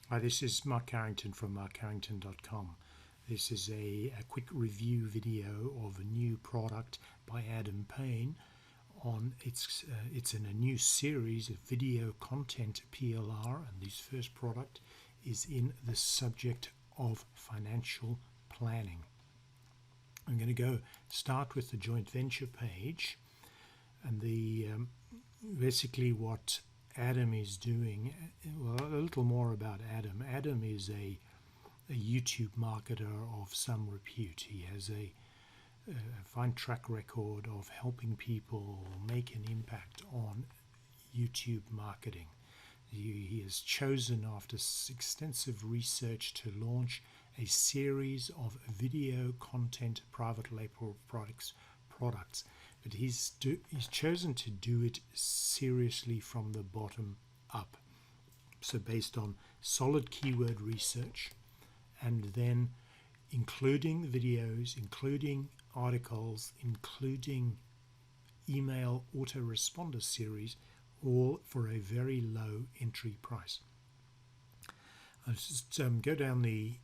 Hi, this is Mark Carrington from markcarrington.com. This is a quick review video of a new product by Adam Payne. It's in a new series of video Content PLR, and this first product is in the subject of financial planning. I'm going to start with the joint venture page, and basically what Adam is doing. Well, a little more about Adam. Adam is a YouTube marketer of some repute. He has a fine track record of helping people make an impact on YouTube marketing. He has chosen, after extensive research, to launch a series of video content private label products, but he's chosen to do it seriously from the bottom up. So based on solid keyword research, and then including videos, including articles, including email autoresponder series, all for a very low entry price. I'll just go down the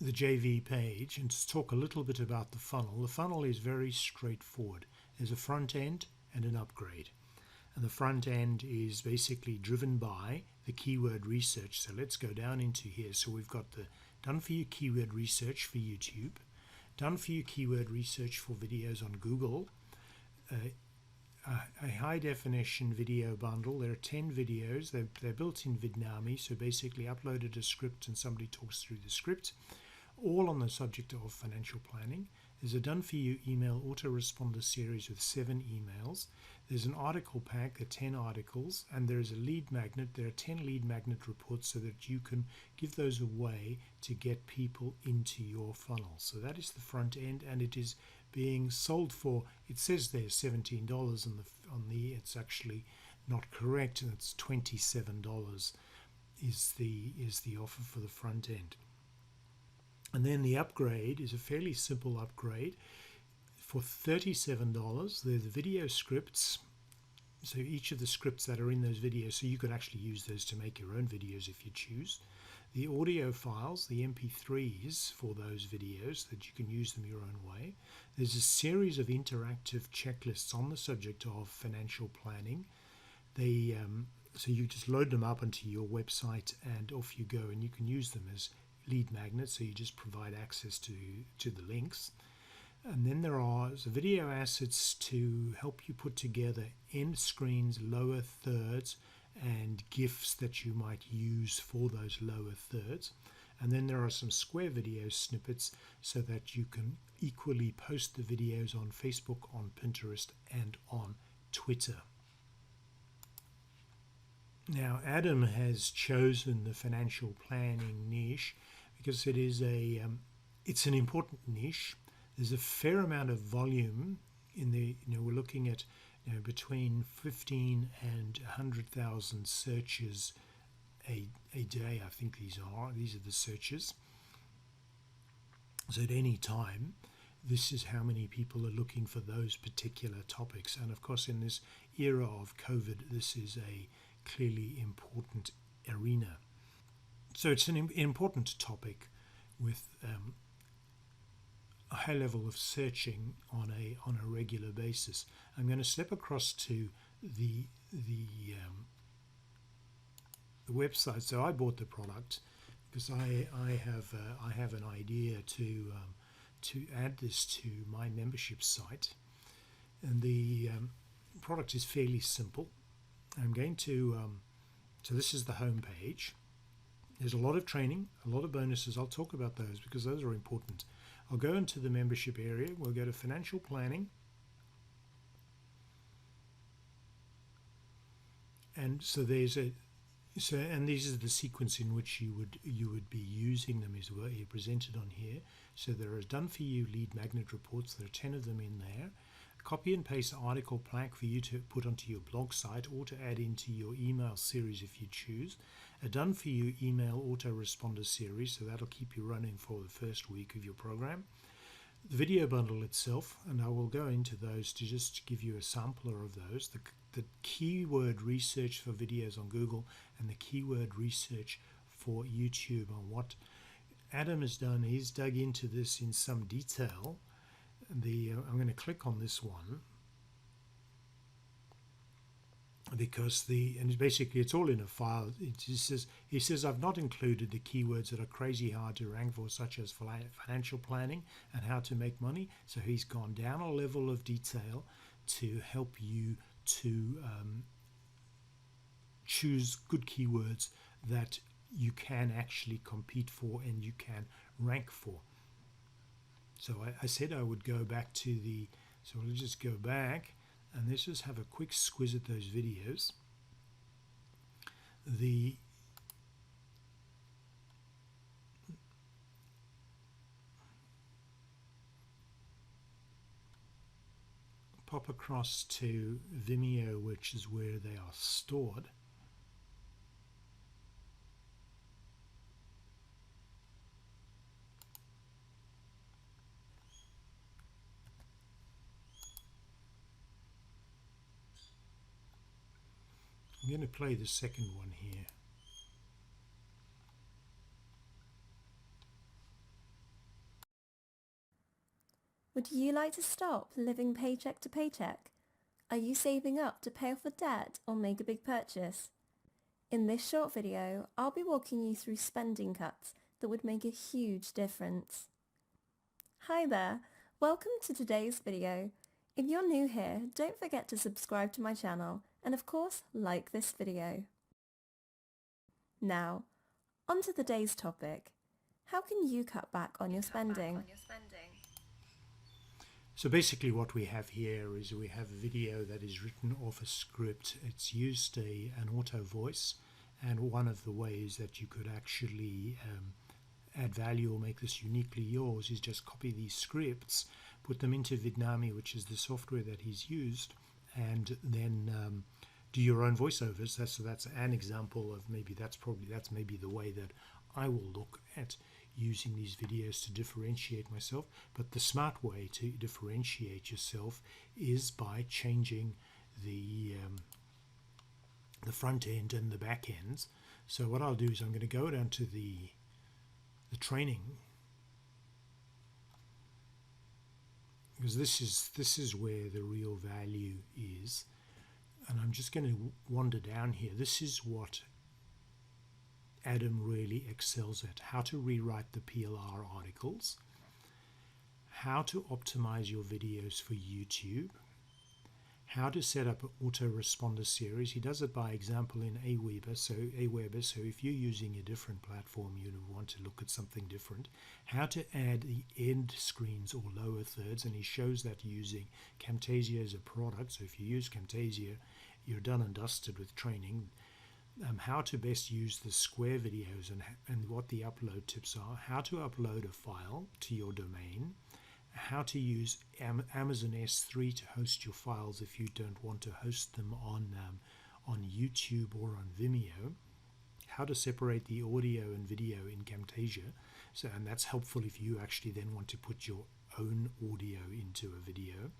JV page and just talk a little bit about the funnel. The funnel is very straightforward. There's a front end and an upgrade. And the front end is basically driven by the keyword research. So let's go down into here. So we've got the done for you keyword research for YouTube, done for you keyword research for videos on Google, a high definition video bundle. There are 10 videos. They're built in Vidnami, so basically uploaded a script and somebody talks through the script, all on the subject of financial planning. There's a done for you email autoresponder series with 7 emails. There's an article pack, there are 10 articles, and there is a lead magnet. There are 10 lead magnet reports so that you can give those away to get people into your funnel. So that is the front end, and it is being sold for, it says there's $17 on the it's actually not correct, and it's $27 is the offer for the front end. And then the upgrade is a fairly simple upgrade for $37. They're the video scripts, so each of the scripts that are in those videos, so you could actually use those to make your own videos if you choose. The audio files, the MP3s for those videos, that you can use them your own way. There's a series of interactive checklists on the subject of financial planning. So you just load them up onto your website and off you go, and you can use them as lead magnets, so you just provide access to the links. And then there are video assets to help you put together end screens, lower thirds, and GIFs that you might use for those lower thirds. And then there are some square video snippets so that you can equally post the videos on Facebook, on Pinterest, and on Twitter. Now, Adam has chosen the financial planning niche because it is it's an important niche. There's a fair amount of volume in the, we're looking at between 15 and 100,000 searches a day. I think these are the searches. So at any time, this is how many people are looking for those particular topics. And of course, in this era of COVID, this is a clearly important arena. So it's an important topic with a high level of searching on a regular basis. I'm going to step across to the website. So I bought the product because I have an idea to add this to my membership site, and the product is fairly simple. I'm going to so this is the home page. There's a lot of training, a lot of bonuses. I'll talk about those because those are important. I'll go into the membership area. We'll go to financial planning. And so there's and these are the sequence in which you would be using them as well. You're presented on here. So there are done for you lead magnet reports. There are 10 of them in there. A copy and paste article plaque for you to put onto your blog site or to add into your email series if you choose. A done for you email autoresponder series, so that'll keep you running for the first week of your program. The video bundle itself, and I will go into those to just give you a sampler of those. The the keyword research for videos on Google and the keyword research for YouTube. And what Adam has done, he's dug into this in some detail. I'm going to click on this one because basically it's all in a file. He says I've not included the keywords that are crazy hard to rank for, such as financial planning and how to make money. So he's gone down a level of detail to help you to choose good keywords that you can actually compete for and you can rank for. So I said I would go back to so let's just go back and let's just have a quick squiz at those videos. Pop across to Vimeo, which is where they are stored. I'm going to play the second one here. Would you like to stop living paycheck to paycheck? Are you saving up to pay off a debt or make a big purchase? In this short video, I'll be walking you through spending cuts that would make a huge difference. Hi there, welcome to today's video. If you're new here, don't forget to subscribe to my channel and of course like this video. Now, on to the day's topic. How can you cut back on your spending? So basically what we have here is we have a video that is written off a script. It's used an auto voice, and one of the ways that you could actually add value or make this uniquely yours is just copy these scripts, put them into Vidnami, which is the software that he's used, and then do your own voiceovers. That's an example of that's maybe the way that I will look at using these videos to differentiate myself. But the smart way to differentiate yourself is by changing the front end and the back ends. So what I'll do is I'm going to go down to the training, because this is where the real value is, and I'm just going to wander down here. This is what Adam really excels at: how to rewrite the PLR articles, how to optimize your videos for YouTube, how to set up an autoresponder series. He does it by example in Aweber. So if you're using a different platform, you want to look at something different. How to add the end screens or lower thirds, and he shows that using Camtasia as a product. So if you use Camtasia, you're done and dusted with training. How to best use the square videos and what the upload tips are, how to upload a file to your domain, how to use Amazon S3 to host your files if you don't want to host them on YouTube or on Vimeo, how to separate the audio and video in Camtasia, and that's helpful if you actually then want to put your own audio into a video.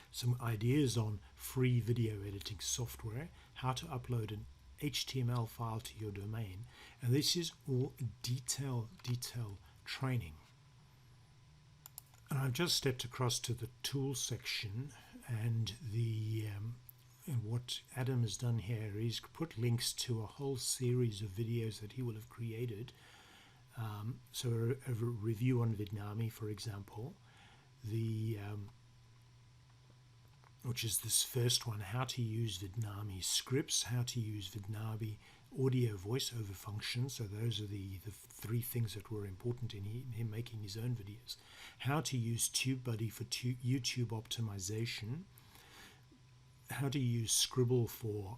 Some ideas on free video editing software, how to upload an HTML file to your domain, and this is all detailed training. And I've just stepped across to the tools section, and and what Adam has done here is put links to a whole series of videos that he will have created. So a review on Vidnami, for example, which is this first one, how to use Vidnami scripts, how to use Vidnami audio voiceover functions. So those are the three things that were important in him making his own videos. How to use TubeBuddy for YouTube optimization. How to use Scribble for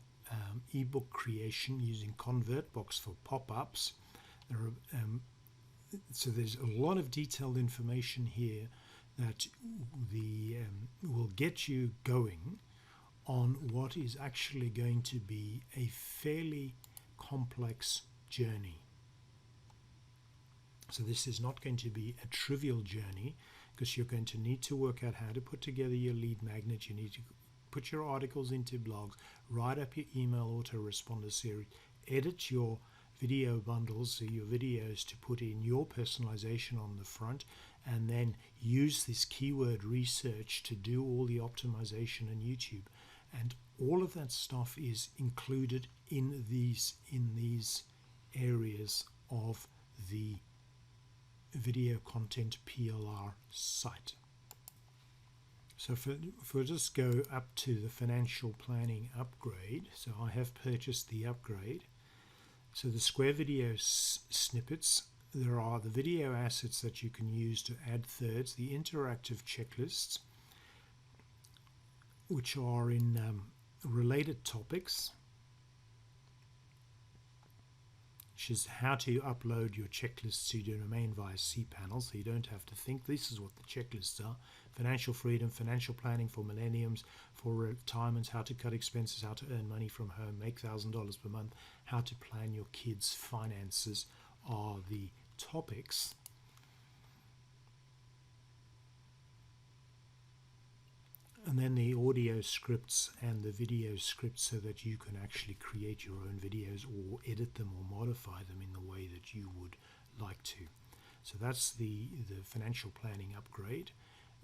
ebook creation using ConvertBox for pop-ups. So there's a lot of detailed information here that will get you going on what is actually going to be a fairly complex journey. So this is not going to be a trivial journey, because you're going to need to work out how to put together your lead magnet. You need to put your articles into blogs, write up your email autoresponder series, edit your video bundles, so your videos, to put in your personalization on the front, and then use this keyword research to do all the optimization on YouTube. And all of that stuff is included in these areas of the video content PLR site. So if we just go up to the financial planning upgrade, so I have purchased the upgrade. So the square video snippets, there are the video assets that you can use to add thirds, the interactive checklists, which are in related topics, which is how to upload your checklists to your domain via cPanel, so you don't have to think. This is what the checklists are: financial freedom, financial planning for millenniums, for retirement, how to cut expenses, how to earn money from home, make $1,000 per month, how to plan your kids' finances are the topics. And then the audio scripts and the video scripts, so that you can actually create your own videos or edit them or modify them in the way that you would like to. So that's the financial planning upgrade.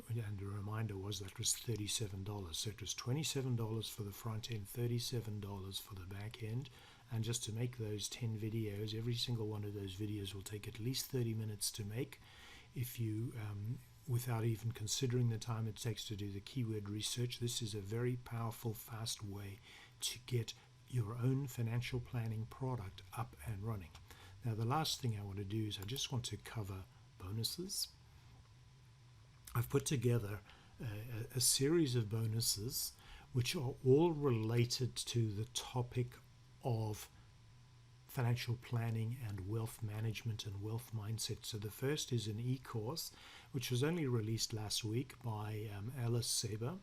And the reminder was that was $37. So it was $27 for the front end, $37 for the back end. And just to make those 10 videos, every single one of those videos will take at least 30 minutes to make. If you without even considering the time it takes to do the keyword research, this is a very powerful, fast way to get your own financial planning product up and running. Now, the last thing I want to do is I just want to cover bonuses. I've put together a series of bonuses which are all related to the topic of financial planning and wealth management and wealth mindset. So the first is an e-course which was only released last week by Alice Saber.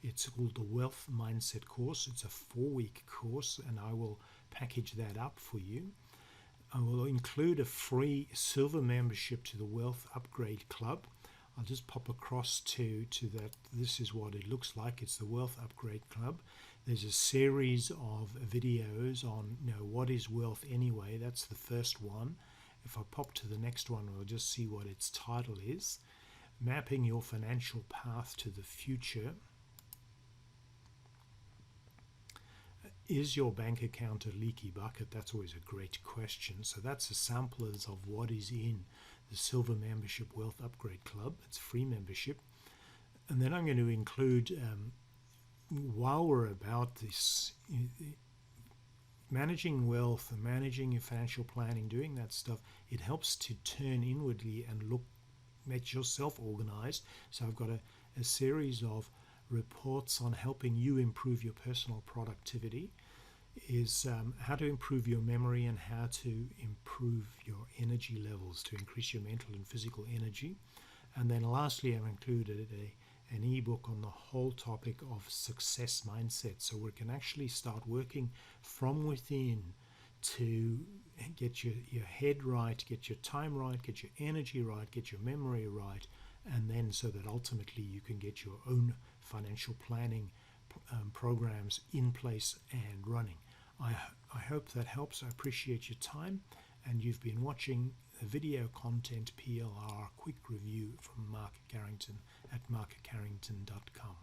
It's called the Wealth Mindset Course. It's a 4-week course, and I will package that up for you. I will include a free silver membership to the Wealth Upgrade Club. I'll just pop across to that. This is what it looks like. It's the Wealth Upgrade Club. There's a series of videos on, what is wealth anyway. That's the first one. If I pop to the next one, we'll just see what its title is. Mapping your financial path to the future. Is your bank account a leaky bucket? That's always a great question. So that's a sample of what is in the Silver Membership Wealth Upgrade Club. It's free membership. And then I'm going to include, while we're about this, managing wealth and managing your financial planning, doing that stuff, it helps to turn inwardly and make yourself organized. So I've got a series of reports on helping you improve your personal productivity, is how to improve your memory and how to improve your energy levels to increase your mental and physical energy. And then lastly, I've included an ebook on the whole topic of success mindset, so we can actually start working from within to get your head right, get your time right, get your energy right, get your memory right, and then so that ultimately you can get your own financial planning programs in place and running. I hope that helps. I appreciate your time, and you've been watching the Video Content PLR quick review from Mark Carrington at markcarrington.com.